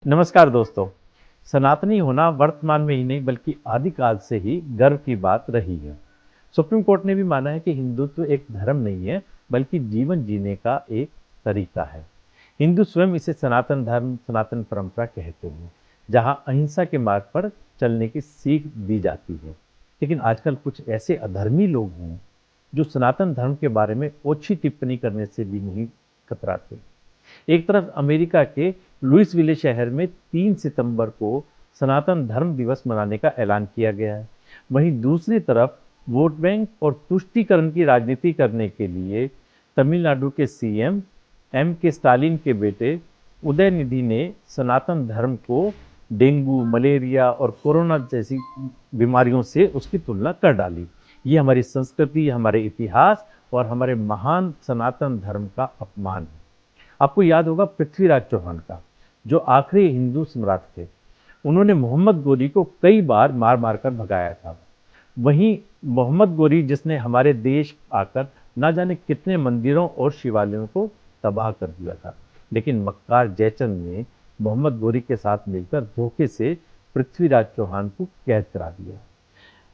नमस्कार दोस्तों। सनातनी होना वर्तमान में ही नहीं बल्कि आदिकाल से ही गर्व की बात रही है। सुप्रीम कोर्ट ने भी माना है कि हिंदुत्व एक धर्म नहीं है बल्कि जीवन जीने का एक तरीका है। हिंदू स्वयं इसे सनातन धर्म, सनातन परंपरा कहते हैं, जहां अहिंसा के मार्ग पर चलने की सीख दी जाती है। लेकिन आजकल कुछ ऐसे अधर्मी लोग हैं जो सनातन धर्म के बारे में ओछी टिप्पणी करने से भी नहीं कतराते। एक तरफ अमेरिका के लुइसविले शहर में 3 सितंबर को सनातन धर्म दिवस मनाने का ऐलान किया गया है। वहीं दूसरी तरफ वोट बैंक और तुष्टीकरण की राजनीति करने के लिए तमिलनाडु के सीएम के स्टालिन के बेटे उदयनिधि ने सनातन धर्म को डेंगू, मलेरिया और कोरोना जैसी बीमारियों से उसकी तुलना कर डाली। ये हमारी संस्कृति, हमारे इतिहास और हमारे महान सनातन धर्म का अपमान है। आपको याद होगा पृथ्वीराज चौहान का, जो आखिरी हिंदू सम्राट थे। उन्होंने मोहम्मद गोरी को कई बार मार मार कर भगाया था। वहीं मोहम्मद गोरी जिसने हमारे देश आकर ना जाने कितने मंदिरों और शिवालयों को तबाह कर दिया था, लेकिन मक्कार जयचंद ने मोहम्मद गोरी के साथ मिलकर धोखे से पृथ्वीराज चौहान को कैद करा दिया।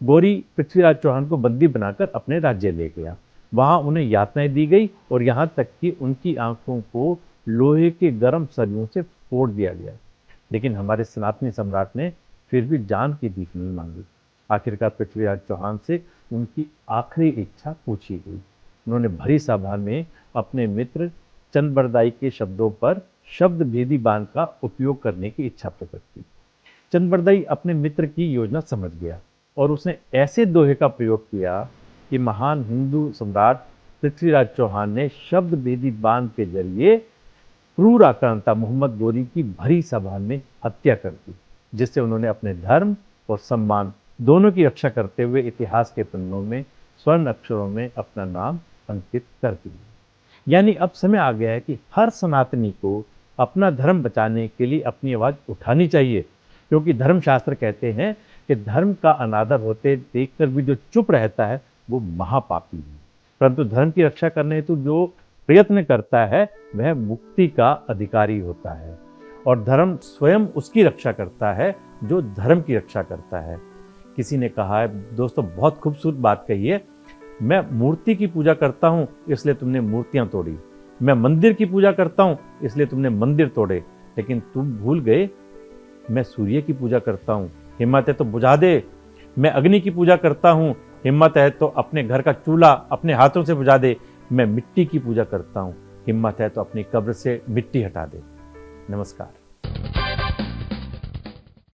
गोरी पृथ्वीराज चौहान को बंदी बनाकर अपने राज्य ले गया। वहां उन्हें यातनाएं दी गई और यहाँ तक कि उनकी आंखों को लोहे के गर्म सरियों से फोड़ दिया गया। लेकिन हमारे सनातनी सम्राट ने फिर भी जान की भीख नहीं मांगी। आखिरकार पृथ्वीराज चौहान से उनकी आखिरी इच्छा पूछी गई। उन्होंने भरी सभा में अपने मित्र चंदबरदाई के शब्दों पर शब्द भेदी बाण का उपयोग करने की इच्छा प्रकट की। चंदबरदाई अपने मित्र की योजना समझ गया और उसने ऐसे दोहे का प्रयोग किया कि महान हिंदू सम्राट पृथ्वीराज चौहान ने शब्द भेदी बाण के जरिए क्रूर आक्रांता मोहम्मद गोरी की भरी सभा में हत्या कर दी, जिससे उन्होंने अपने धर्म और सम्मान दोनों की रक्षा करते हुए इतिहास के पन्नों में स्वर्ण अक्षरों में अपना नाम अंकित कर दिया। यानी अब समय आ गया है कि हर सनातनी को अपना धर्म बचाने के लिए अपनी आवाज उठानी चाहिए, क्योंकि धर्मशास्त्र कहते हैं कि धर्म का अनादर होते देखकर भी जो चुप रहता है वो महापापी है, परंतु धर्म की रक्षा करने हेतु जो प्रयत्न करता है वह मुक्ति का अधिकारी होता है। और धर्म स्वयं उसकी रक्षा करता है जो धर्म की रक्षा करता है। किसी ने कहा है, दोस्तों बहुत खूबसूरत बात कही है, मैं मूर्ति की पूजा करता हूँ इसलिए तुमने मूर्तियां तोड़ी, मैं मंदिर की पूजा करता हूँ इसलिए तुमने मंदिर तोड़े, लेकिन तुम भूल गए मैं सूर्य की पूजा करता हूँ, हिम्मत है तो बुझा दे। मैं अग्नि की पूजा करता हूँ, हिम्मत है तो अपने घर का चूल्हा अपने हाथों से बुझा दे। मैं मिट्टी की पूजा करता हूँ, हिम्मत है तो अपनी कब्र से मिट्टी हटा दे। नमस्कार।